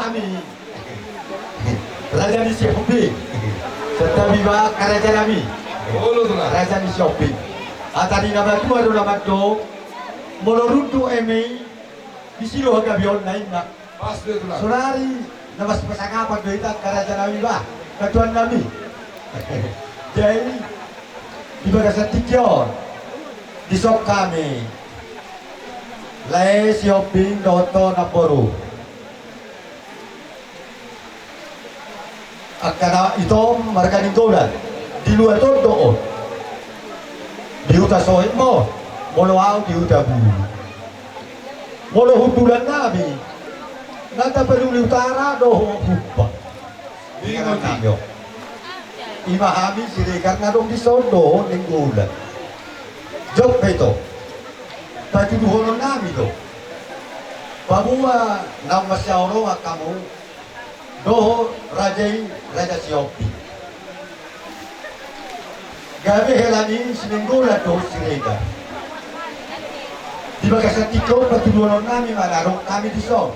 kami Raja di Shopee serta Biba Karaja Nami Raja di Shopee atari nama tu adalah nama tu Moloruntu Emi di sini hoga bion lain nak Sonari nama sepasang apa berita Karaja Nami bah Katuan kami. Jadi di bagasan tikion di sok kami lai sioping doto naporu akana itu mereka ninggolan di luar itu doon di uta sohit mo molo au di uta bulu molo hutulan nabi nata peduli utara doho hubba ingat nyo imahami siri karena dong di sondo ninggolan jok beto pati duhono nami do bahwa nama siauro kamu doho raja siopi gabe helani sinenggola do sirega di bagasan tiko pati duhono nami manarong kami di so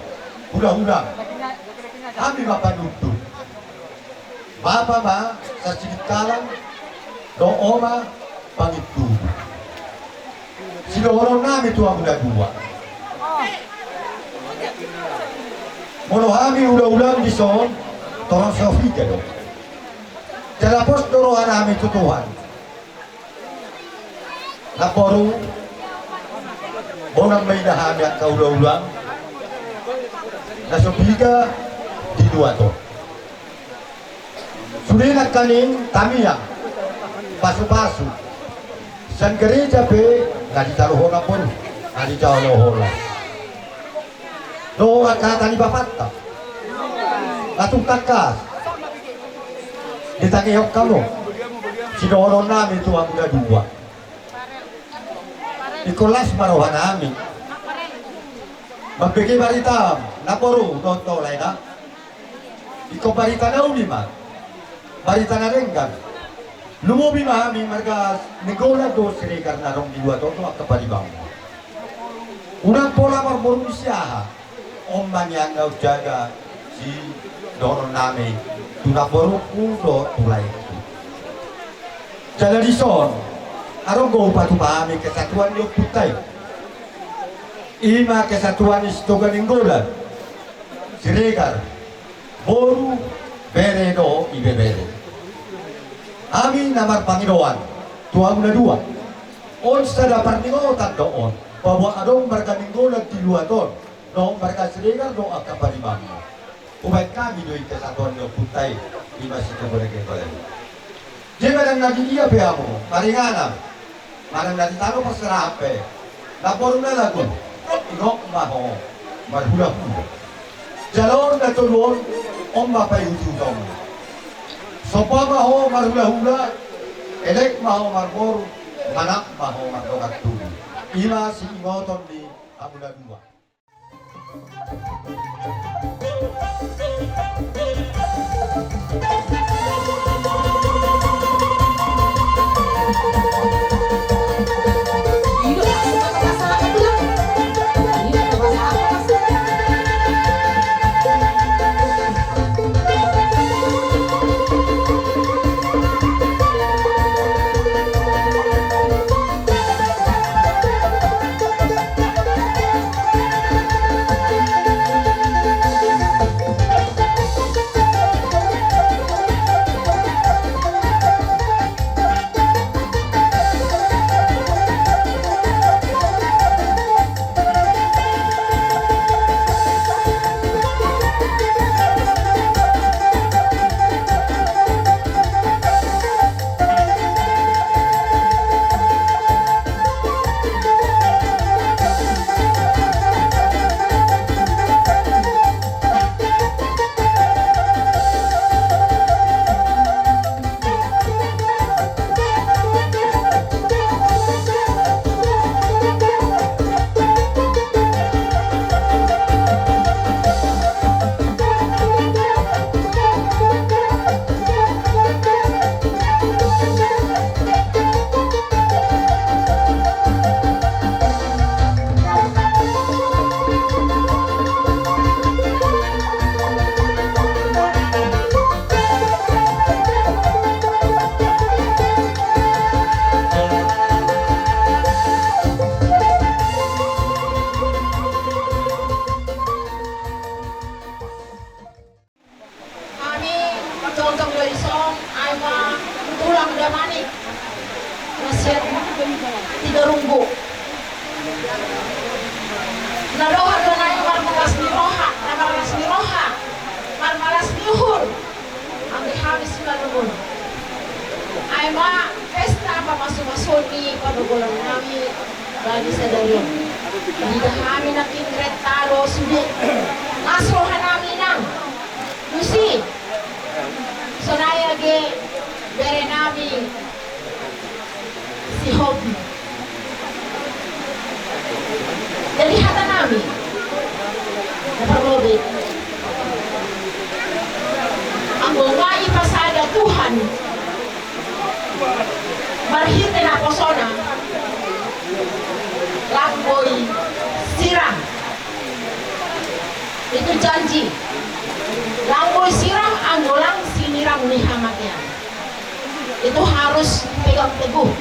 hula-hula kami mapanutu Bapa ma sa sinikalan do oma pangitu sinuhorong namin ito ang dua monohami ula-ulang di son torang sa ofika do jalapos dorohan namin tutuhan naporu bonang may nahami at kaula-ulang nasubika di dua to sulinat kaning tamiya pasu-pasu san gereja pe nadi taruhona pun nadi taruhona doa kata ni bapatta latung takas ditangihok kamu sidohoron namin itu ang dua ikolas marohan namin magbigay barita naporu tonto lain na iko barita na ulima barita na rin kan lumubi mahami marga negola do siri karena rong di dua toto ak kaparibang unang pola marmurung siya omman yang ngau jaga si doron nami tunaporu kudo tulay jalan di son arong go patu mahami kesatuan yo putay ima kesatuan istoga ninggola siregar boru bere do ibe bere amin namar Panginoon tuang na dua on sa dapat ningotan doon bahwa adong mereka ninggolan di luar doon no mereka seringan do akapalimang ubat kami do kesatuan do putay di masih keboleh boleh jika dan nagi iya peamu maringana marang nagi talo paserape lapor na lagun ingok maho marhula-hula jalur na tulon om bapay hujudong sopa maho marhula-hula elek maho marmor manak maho mardokat tuli ima si ingoton di abula dua isong ay tulang damani. Nasyat tiga runggu. Naloha na yung marmalas ni Roha, namalas ni Roha, marmalas ni Uhul. Ang dihabis malungon. Ay pesta pa masumasun ni panugulang namin bagi sa dayon. Hindi kami nakingret talo sulit. Nasrohan namin ng Lucy. So nayage bere namin si Hobby. Jadi hata namin napagobit. Ang mga ipasada Tuhan marhite na persona lamboy sirang. Itu janji. Lamboy sirang ang walang sinirang ni hamatnya. Itu harus pegang teguh.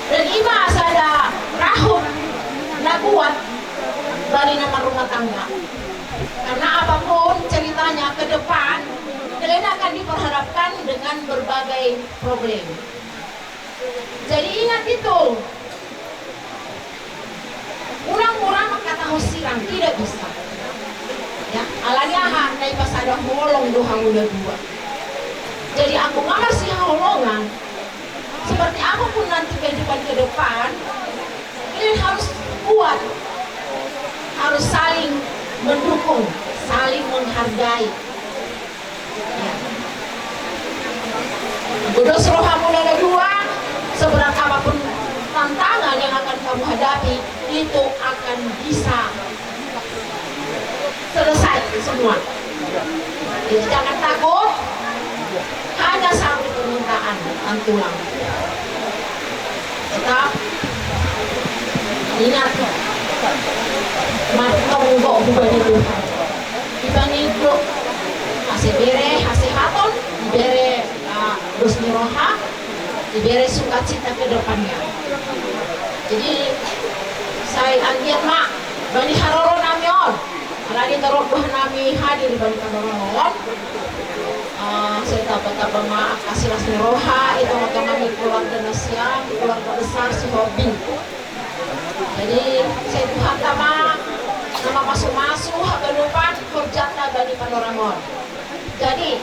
Dan iba sada rahub na kuat bali naman rumah tangga. Karena apapun ceritanya ke depan, kalian akan diperhadapkan dengan berbagai problem. Jadi ingat itu. Urang-urang makataho sirang tidak bisa. Ya, alanya na ipasada holong duha udah dua. Jadi aku ngamar si holongan. Seperti apapun nanti kehidupan ke depan, kalian harus kuat, harus saling mendukung, saling menghargai. Ya. Bodos rohamu ada dua, seberat apapun tantangan yang akan kamu hadapi, itu akan bisa selesai semua. Jadi jangan takut, hanya satu permintaan tulang. Tetap ingat, mati menggok bubani Tuhan. Dibanding itu hasil bere, hasil haton, dibere Rusni Roha, dibere sukacita ke depannya. Jadi saya anggir mak, bani haroro namion, alagi tarobuh nami hadir bani kamoron. Saya tapa-tapa maaf kasih Rusni Roha, itu maka kami keluarga Nasyam, keluarga besar si Hobi. Jadi saya Tuhan tama nama masuk-masuk hagalupan korjata bani panoramon. Jadi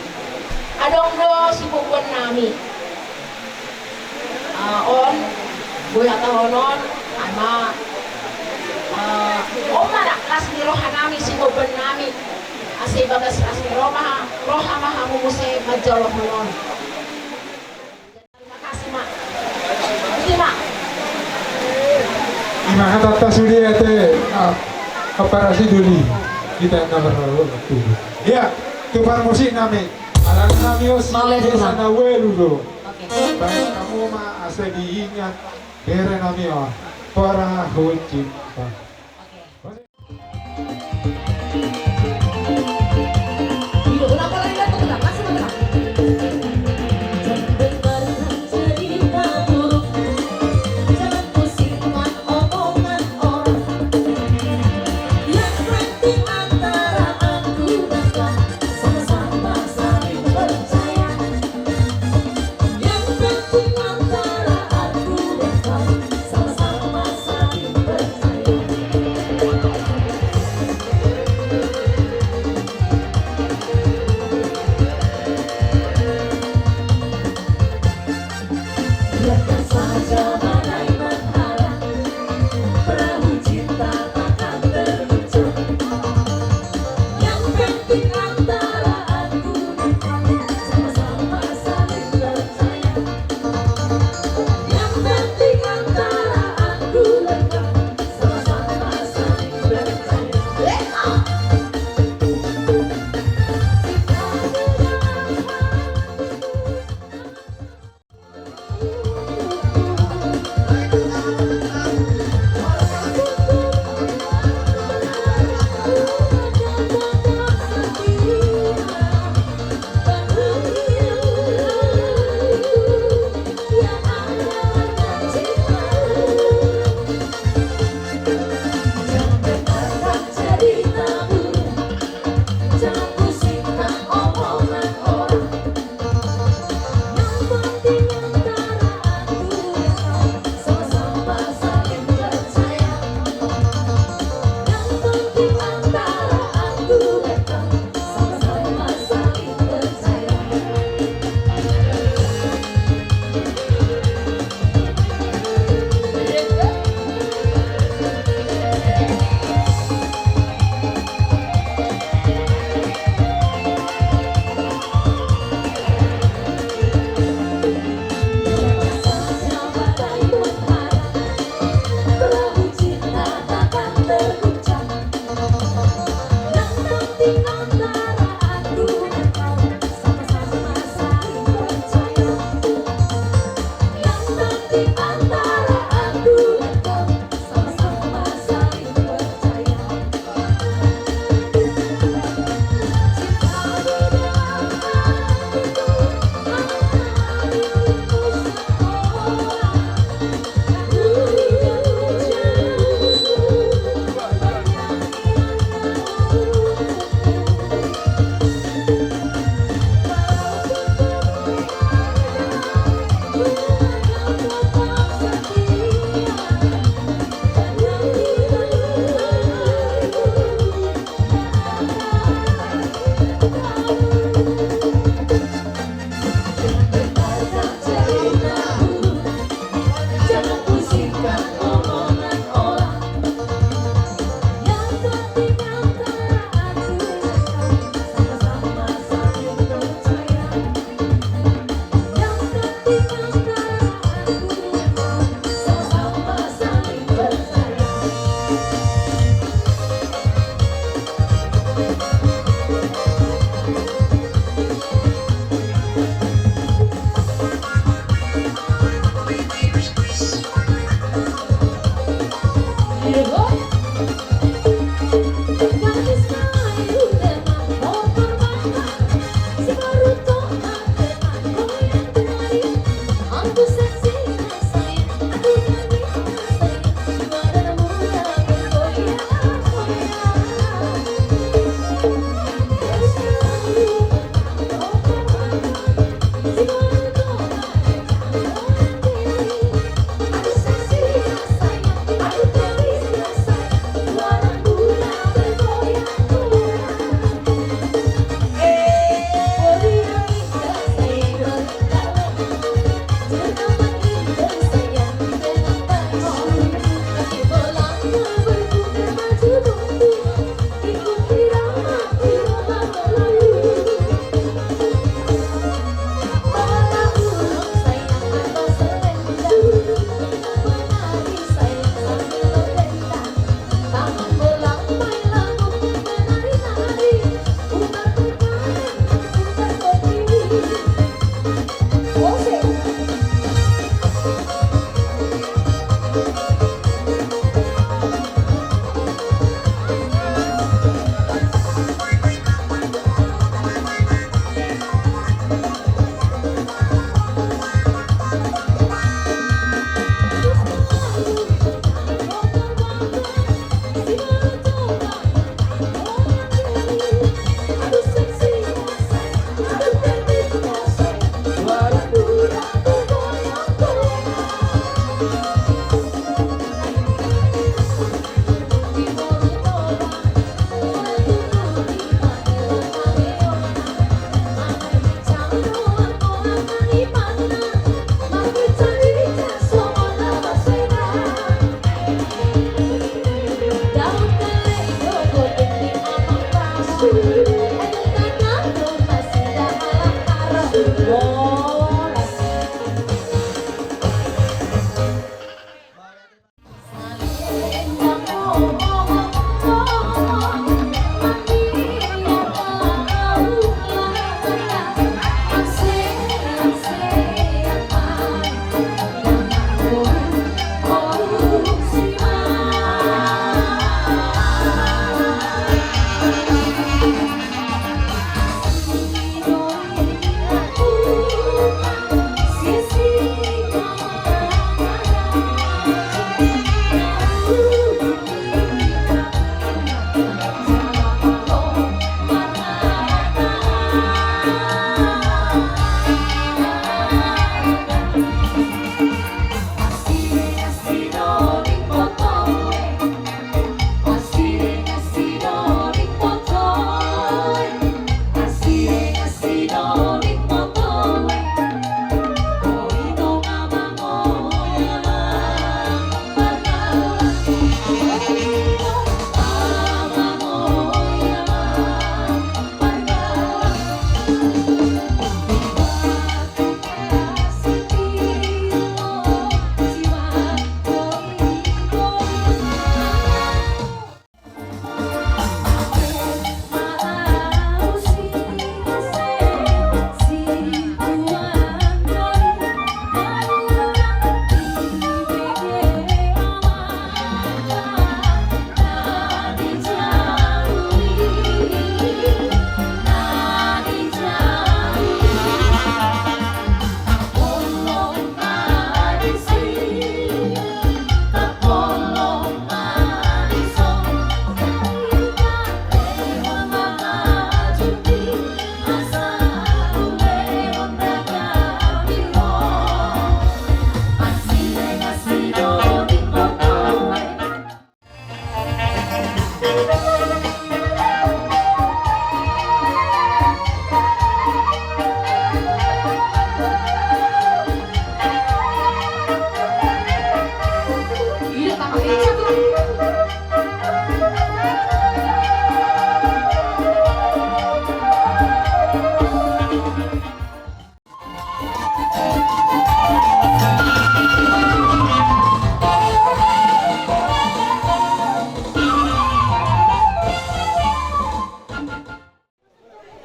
adong do si bubuan nami on buya tahonon ama nak Rusni Roha nami si bubuan nami asay bagas Rusni Roha maha mumuse majalah honon. Terima kasih mak. Terima. Imaha tata suri ete operasi duli kita nomor waktu. Ya, tukar musik nami. Alang nami os sana welu do. Baik kamu mah ase diingat bere nami para cinta.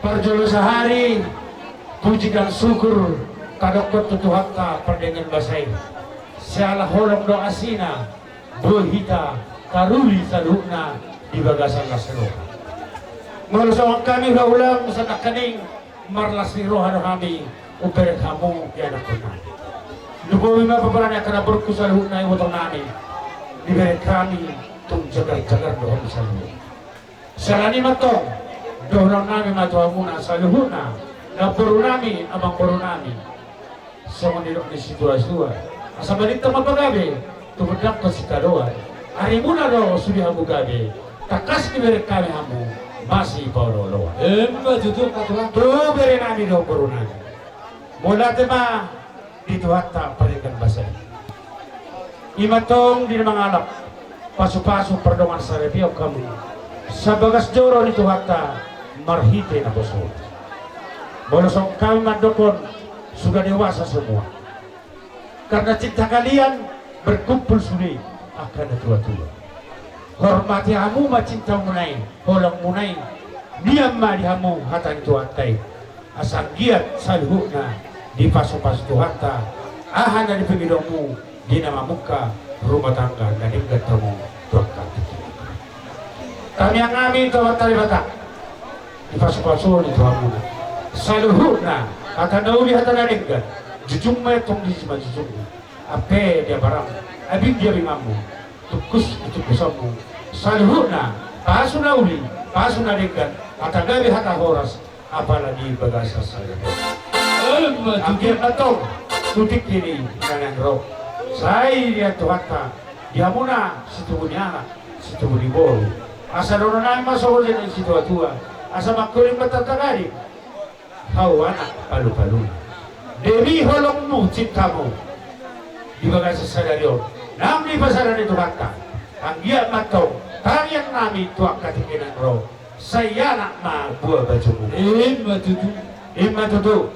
Perjolo sehari puji dan syukur kadokot tutuhatta perdengan basai sialah holong doa sina berhita karuli salukna di bagasan lasero melusawang kami ulang sanak kening marlas ni rohan kami uperet kamu di anak kota dukowi mapaparan yang kena berkusal hukna iwotong nami diberi kami tung jagar-jagar doa misalnya salani matong dohrang nami matuamuna sa luhuna na puro nami amang puro nami sa manilok ni situasi asa balita mapagabi tumudak ko si kadoan ari muna ro sudi hamu gabi takas ni beri kami hamu masih pauloloa Emma jujur katuan. tuh beri nami do puro nami mula tema dito hatta palikan basay imatong di mga anak pasu-pasu perdongan sa rebiyo kamu sa bagas joro nito hatta marhite na boso. Bolosong kami mandokon sudah dewasa semua. Karena cinta kalian berkumpul sudah akan tua-tua. Hormati hamu ma cinta munai, holang munai. Diam ma di hamu hatan tuatai. asal giat saluhna di pasu-pasu Tuhanta ahan dari pengidongmu di nama muka rumah tangga dan hingga temu Tuhan kami yang kami tawat tali batak di pasu-pasu di Tuhanmu saluhna kata nauli hata nadinggan jujung metong di sima jujung ape dia barang abim dia bingamu tukus itu kusamu saluhna pasu nauli pasu nadinggan kata gabi hata horas apalagi bagasa saya Angkir atong tutik ini dengan roh. Saya lihat Tuhanta dia muna situbunya situbulibol. Asa dono na masuk dengan situ tua. Asa makuling matatagari. Kau anak palu-palu. Dewi holongmu cintamu di bagasa sadario. Nami pasaran itu Tuhanta. Anggia matong tarian nami tuak katikinan roh. Saya nak ma buah bajumu. Imma tutu.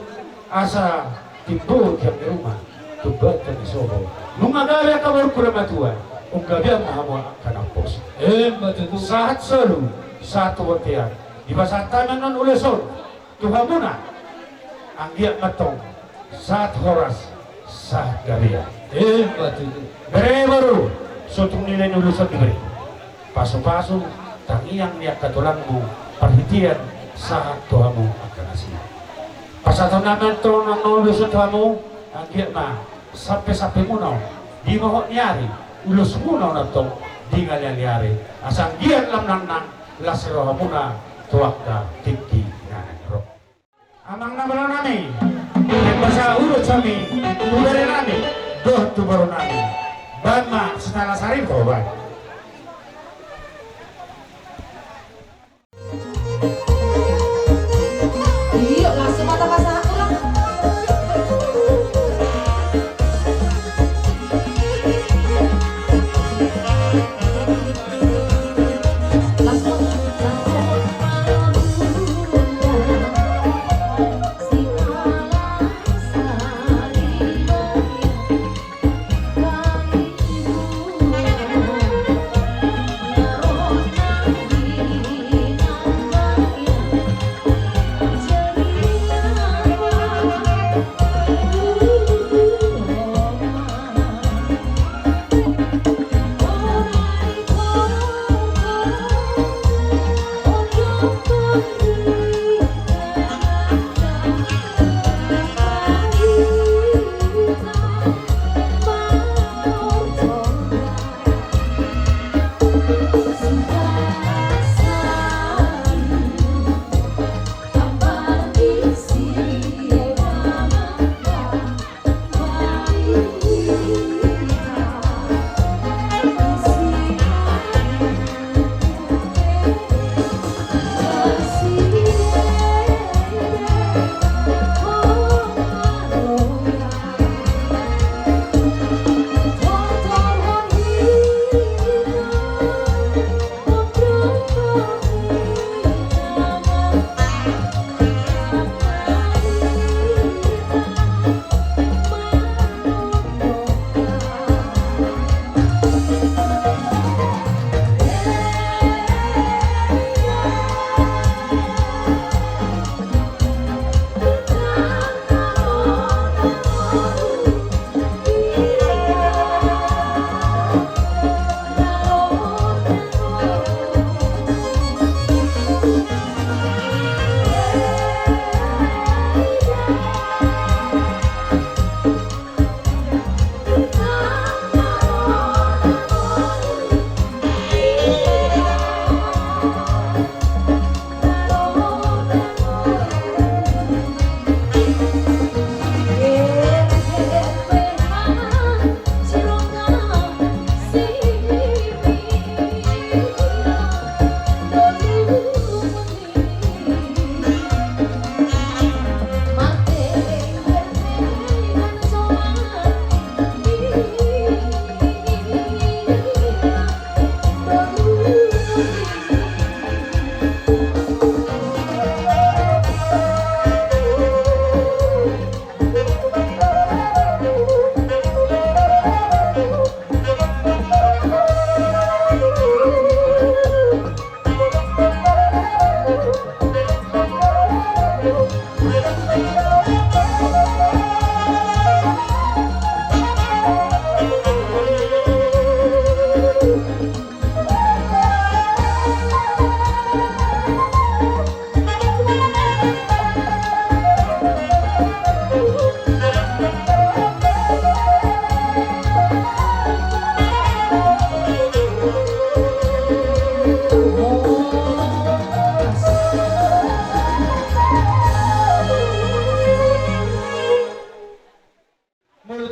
Asa timbul di rumah tubat dan soho mengagari kabar kurang tua unggabian mahamu akan pos saat seru satu waktian di pasar tanan uleson tuhamuna anggiat matong saat horas saat gabia bere baru suatu nilai uleson diberi pasu-pasu tangiang niat katulangmu perhatian saat tuhamu akan asih pasal naman to nang ulus kamu agit na sampai munaw di mohon nyari ulus munaw na to di ngalyan nyari asang giat lam nang lasro muna tuak ka tinggi nanro amang nabala nami basa urut sami ubere nami doh tu baru nami bama setara sari korban Iya, langsung mata pasang aku lah. Langsung.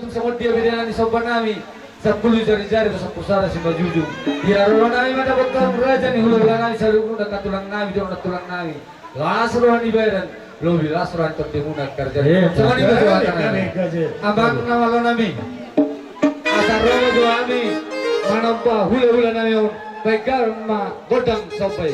ujung sama dia beda di sopan nami 10 jari-jari atau 10 sara si majujung dia roh nami mana dapat raja nih hulu nami selalu udah katulang nami dia udah tulang nami lasrohan ibadan lo lasrohan tertimunak kerja semua di bawah abang nama lo nami asal roh doa nami manampa hula-hula nami pegar ma godang sampai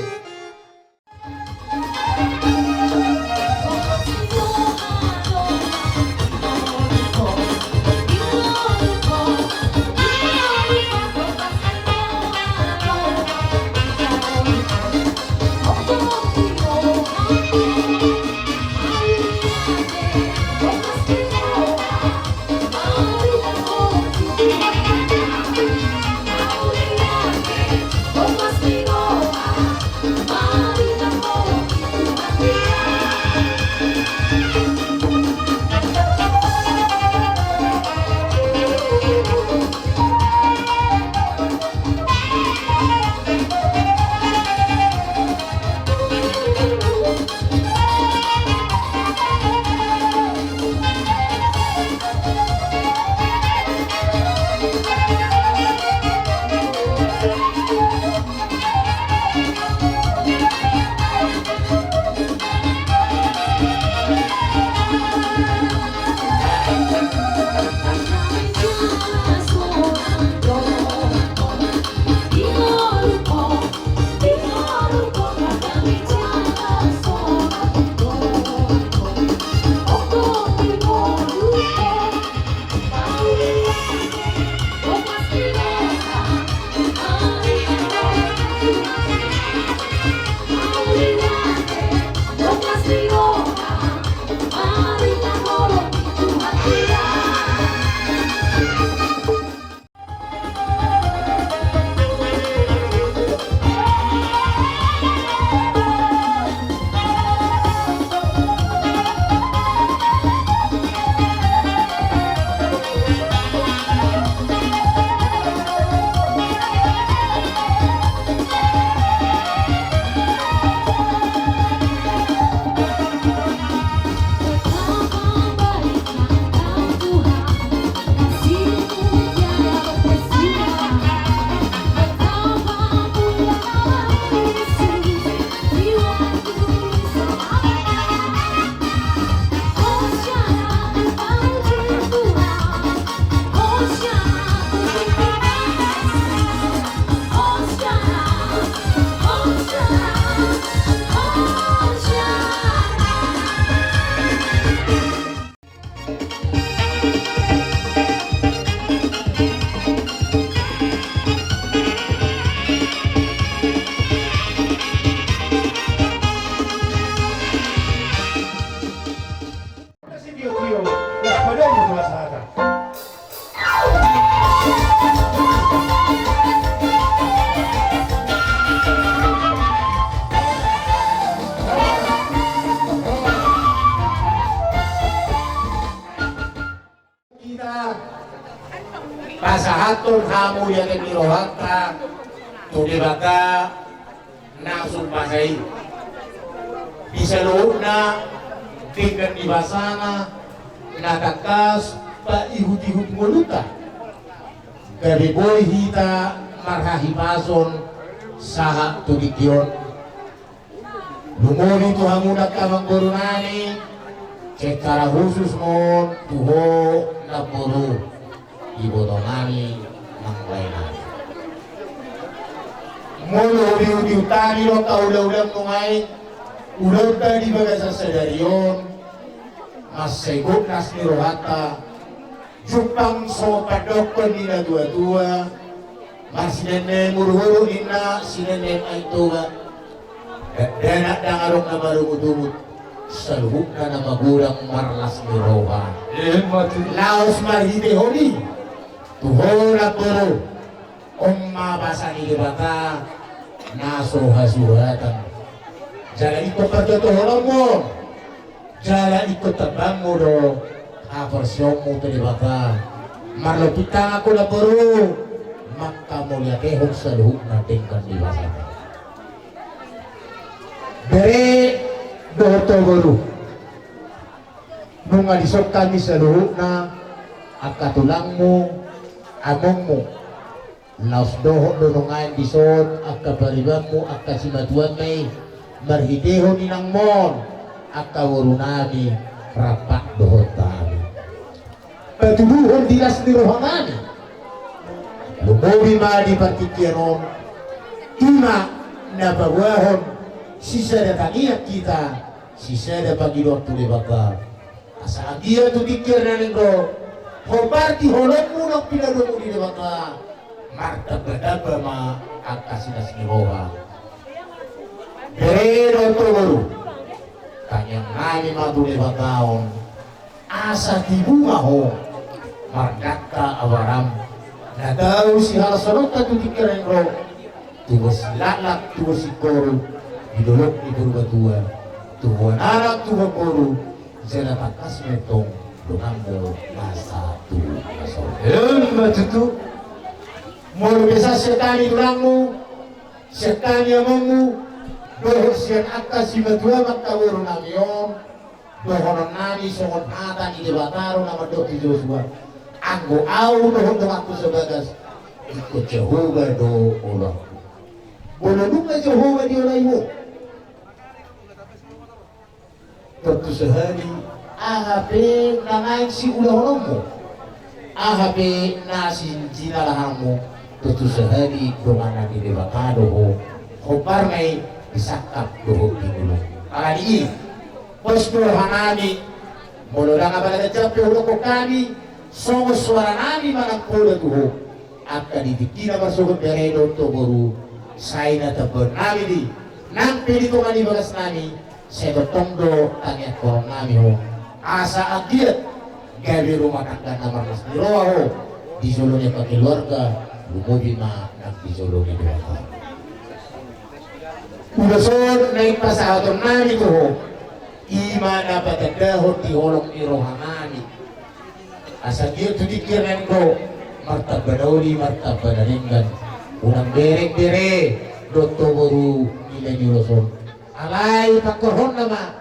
pasahatun kamu yang dirohata tuli baka nasul pasai bisa luhna tinggal di basana natakas pa ihut-ihut muluta dari boy hita marhahi pason saha tudikion lumuri tuhamunak kamang borunani secara khusus mon tuho na buru ibodonani ng lainani mulu diutani lo kaulah-ulah nungay ulah tadi baga sa sadarion mas segot nas nirohata jupang so padokon nila dua-dua mas sinene muru-huru ina sinene ay tuga danak dangarong na marumudumut sa luhuk na magurang marlas niroha laos marhite honi tuhora puro mabasa ni bata nasuha-suhatan jalan ito pagkatohonan mo jalan ito tabang mo do apersyon mo ito ni bata marlupitang ako na puro makamulyakehog sa luhuk natin kan di bata dari doto baru nung alisok kami sa luhuk na akka tulangmu amongmu laos doho donongan dison akka paribanmu akka simatuan may marhideho ninang mon akka warunami rapak doho tami patuduhon dilas ni rohamani lumobi ma di partikianon ima na bagwahon sisa datang kita sisa da pagidon tuli baka asa agia tu dikir na ningro hobarti holong munang pinadomo di baka marta badaba ma akasinas ni roha pero to baru kanyang nami matuli bakaon asa tibunga ho margata awaram na daw si halasanot na tu dikir na ningro tuwas lalak tuwas ikoro idolok iburbatua tuwan anak tuwan koro zela takas metong lunambo masa tu masor matutu moro bisa setani tulangmu setani amongmu dohor sian akka simatua makawero namion dohonon nami songon hata ni debataro nama dokti Joshua anggo au dohon domaku sebagas ikut Jehovah do Allah boleh Jehovah di olaimu tentu sehari ahape nangain si ulah-ulahmu ahape nasin jinalahamu tentu sehari dongana di dewata doho hopar may disakap doho pinulu alani pos dohanani mololang abala cape ulo ko kami songo suara nami manangkola doho akka didikina masukot beredo to boru saya tabon nami di nang pili ko mani bagas nami saya bertondo tanya korong nami ho asa agiat gabi rumah tangga nama mas diroa ho di solonya ke keluarga lumobi ma nang di solonya dewata udah son naik pasahaton nami to ho ima dapat dahot di holong iroha nami asa agiat tu dikiran ko martabah dauli martabah daringgan unang berek-bere dokto baru nilai nyuloson alay pagkorhon nama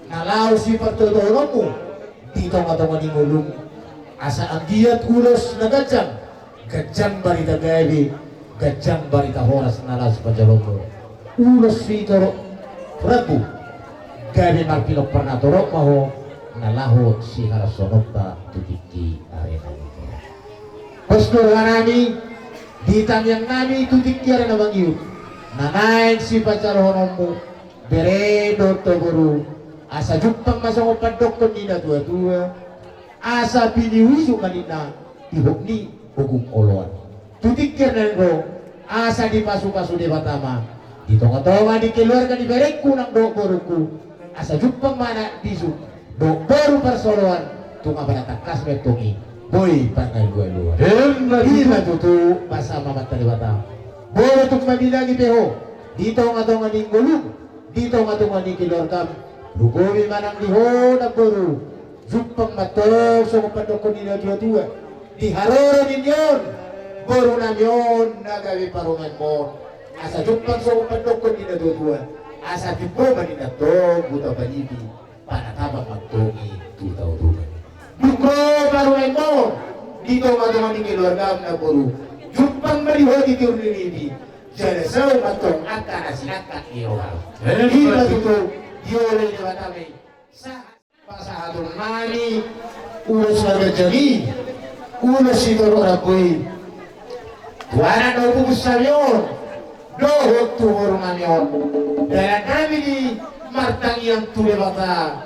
nalaw si pagtodoromu dito nga tong ni ngulung asa ang giat ulos na gajang barita gabi gajang barita horas nalaw si pajaloko ulos si toro prabu gabi marpilok pernah torok maho nalahot si harasonota tutiki arena pastor nami ditang yang nami tutiki arena bangyut nanain si pajalhonomu beredo toguru asa jupang masang opadok ko nina dua-dua asa piniwiso kanina tihok ni hugong oloan tutikir na ko asa di pasu-pasu di batama di tonga-tonga di keluarga di berekku ng dokoruku asa jupang mana disu dokoru persoloan tunga banatakas metongi boy panay luwa-luwa hima tutu pasama mata di batama boro tuk mabilagi peho di tonga-tonga di ngulung dito nga tunga ni keluarga lugowi manang diho na buru jupang matog sa kapadoko nila dua-dua diharoro ninyon buru namyon nagawi parungan mo asa jupang sa kapadoko nila dua-dua asa tipo manina to buta balibi panatabang magtongi tutaw-tugan lukro parungan mo dito nga tunga ni keluarga na buru jupang maliho di tiurnilibi jadi saya matong akan asinakat irohal. Hingga itu dioleh batame. Pasahatul nani ulas nagajali ulas itoro rapui. Tuana no pumusaryon dohot tuhor nanyon. Dalam kami di martang yang tule bata.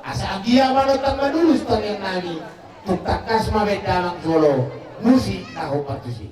Asa agia manotang madulus tang yang nami. Tutakas mabet damang solo. Musi tahu patusi.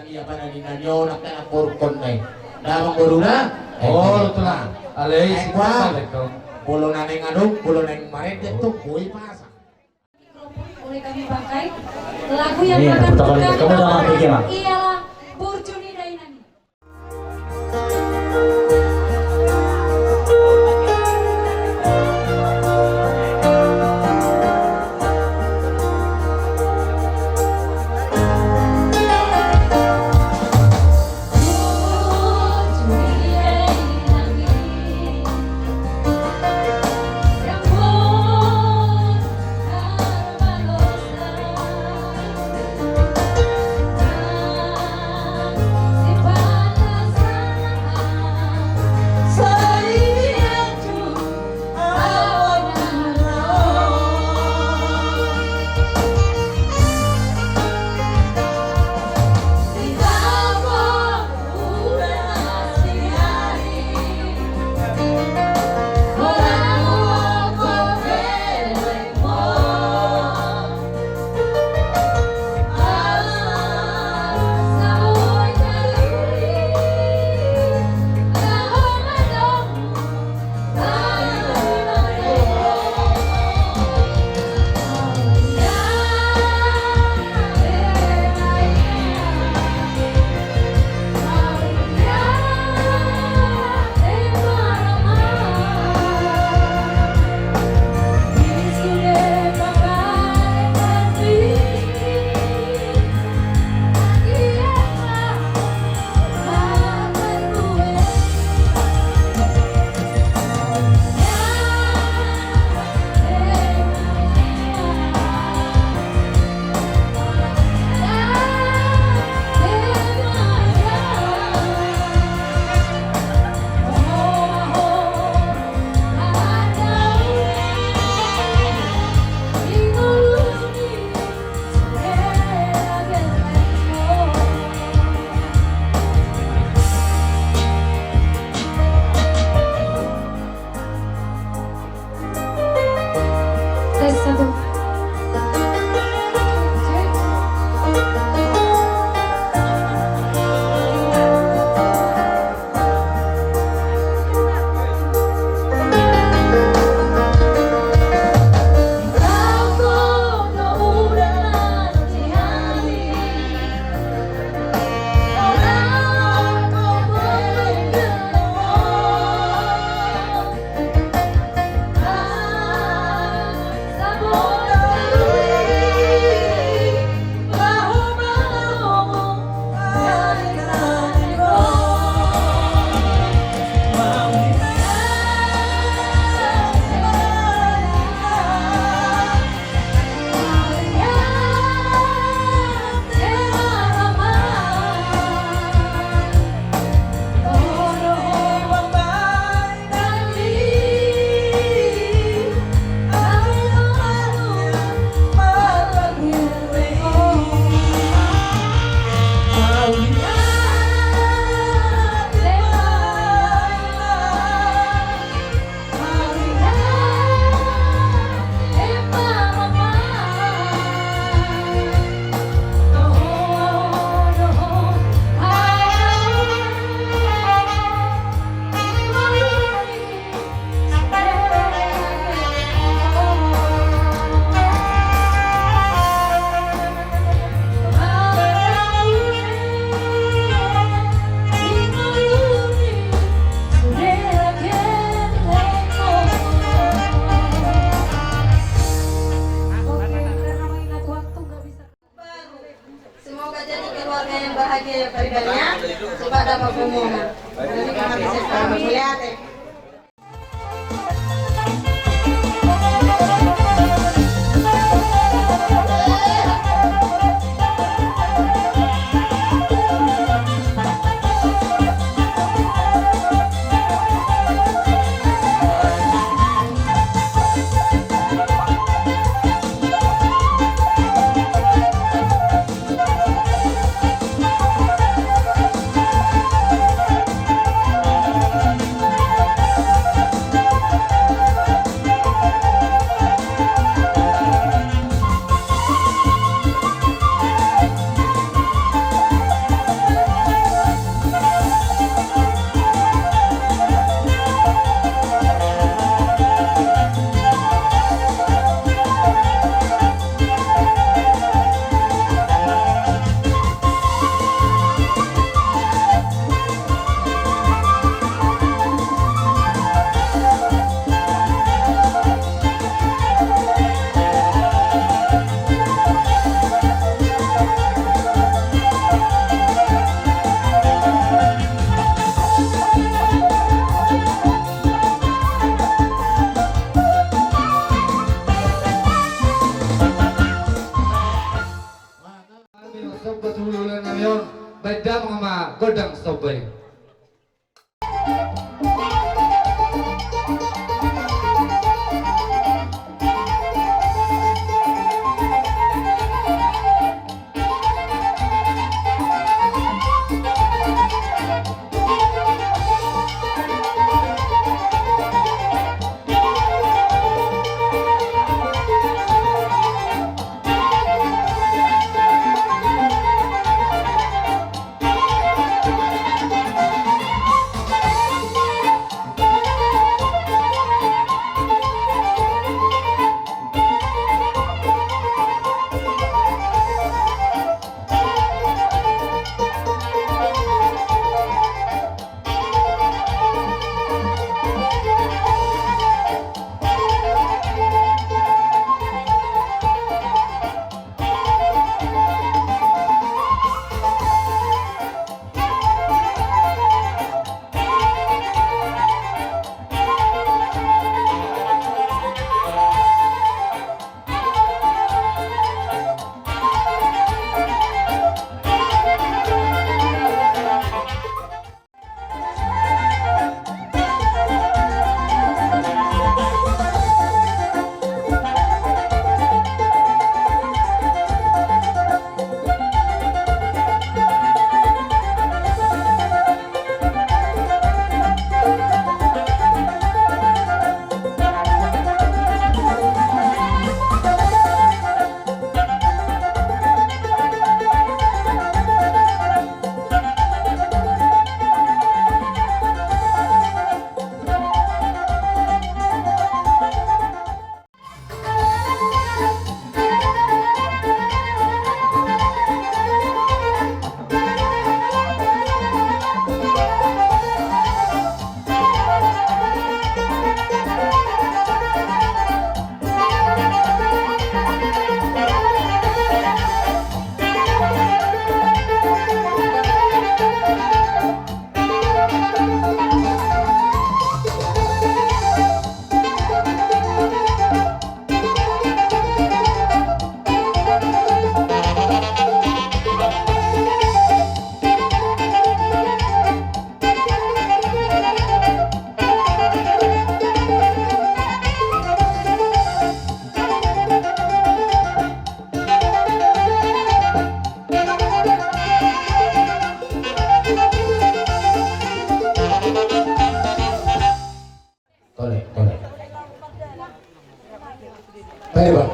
iya pada ninanyo nakana porkon nay. Damang boruna. Oh, itu lah. Alay, Eh, si kwa. Kau. Pulo na ning ano, pulo na ning marete tuh boy pasang. Boleh kami pakai lagu yang Iya, akan betul. kita Kamu jangan bawakan pikir, Mak. ialah Burjuni Dainani. Tes satu. Semoga jadi keluarga yang bahagia ya peribadinya, supaya dapat pengumuman. Jadi kami bisa melihat. sobat hululan namion baik mga godang sobay.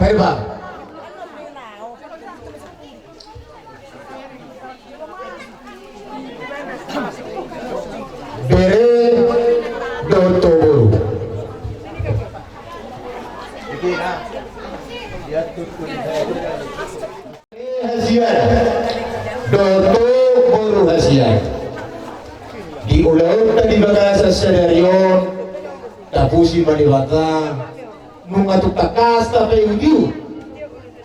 Baik bang. Bere Dotoro. Hasian. Dotoro hasian. Di ulang tadi bagasa senarion tapusi manibata nunga tutakas tapi uju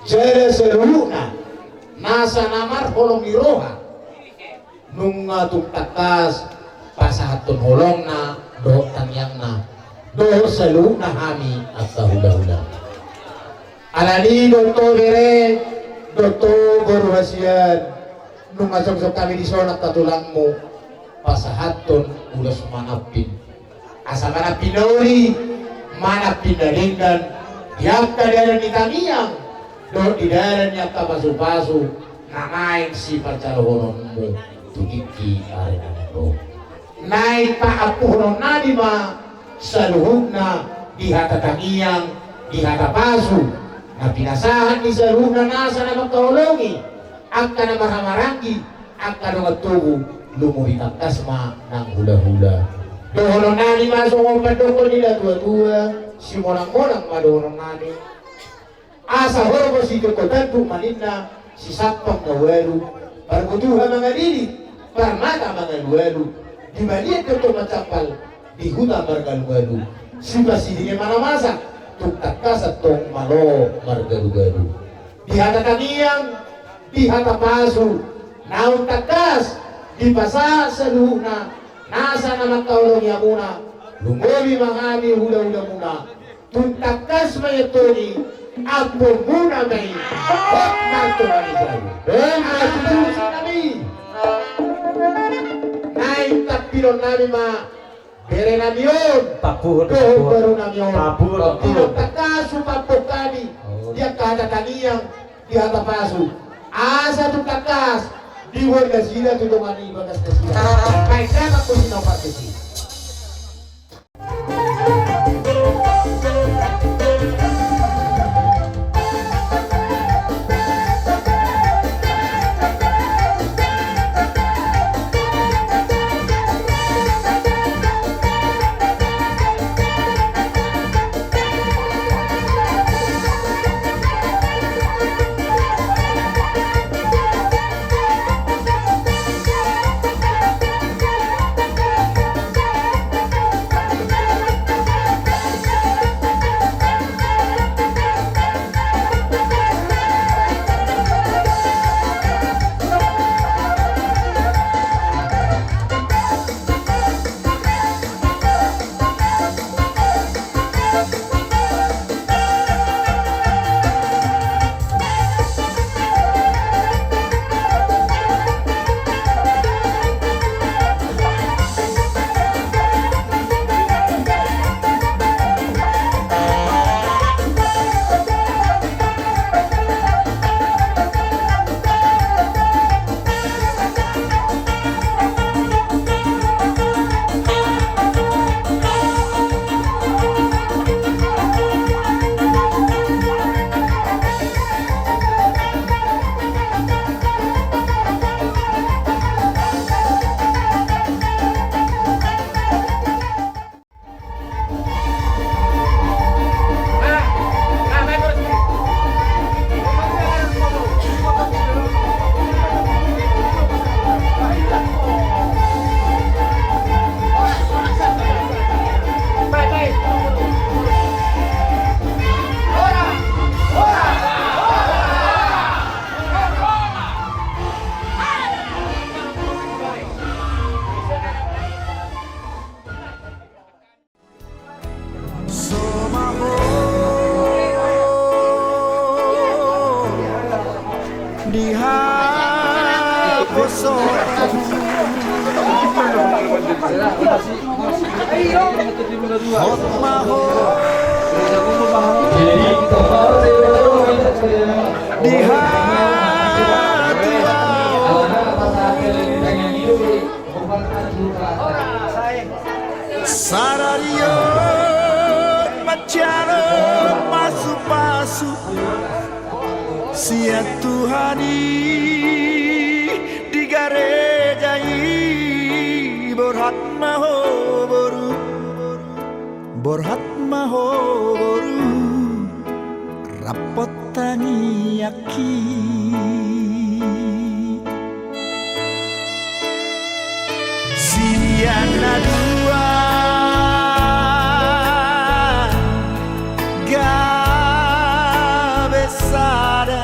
jere seruna nasa namar holong iroha nunga tutakas pasahatun holong na do tangyang do seluna hami atau hula-hula alani doto bere doto berwasiat nunga sok-sok kami disonat tatulangmu pasahatun ulas manapin asa manapin dori manapin daringgan yakka daran itamiang do di daran yakka pasu-pasu namain si parcarohononmu tukiki arena do naik paapuhonon nadima saluhugna di hata tangiang di hata pasu na pinasahan ni saluhugna nasa na magkaulongi akka na mahamarangi akka na magtugo lumuritak kasma ng hula-hula dohonon nani masuk ang pandoko nila dua-dua si monang-monang madohonon nani asa hormo si kekotantu maninna si sapang na welu parbutuha mga dili parmata mga welu di maliit ito macampal di huta margal welu si basidine manamasa tuktakas at tong malo margalu-galu di hata taniyang di hata pasu naun takas di pasar seluhna nasa na magkaulong ya muna lungobi mangami hula-hula muna tuntakas mayatoni apo muna may hot na ito na isayo idol nami ma bere namion Papur. baru namion Papur. idol takasu papok kami dia kata kaniyang dia tapasu asa tu takas di warga sila tu domani bagas sila kay kama ko sinaw partisi. Sararion macalon pasu-pasu sia Tuhani digarejai borhat mahoboru rapotani yaki siana dua gabesada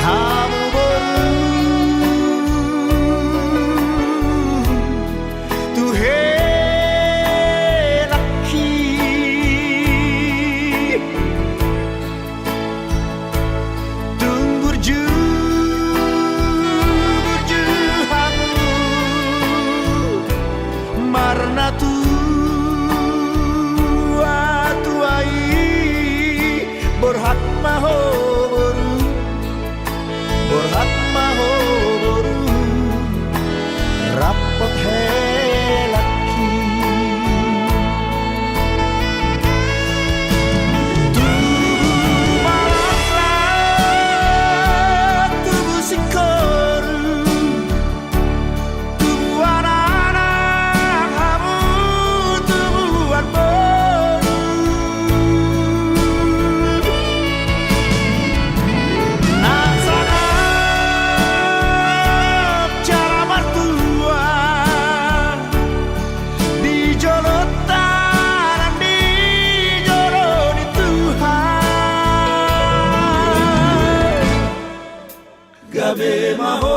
hamu boru tuhe laki tunggu marna tuai borhat mahoboru rapot helaki tubuh malaslah tubuh sikoru tubuh anak kamu tubuhan boru nasanap cara mertua dijolotan dijoloni Tuhan gabe maho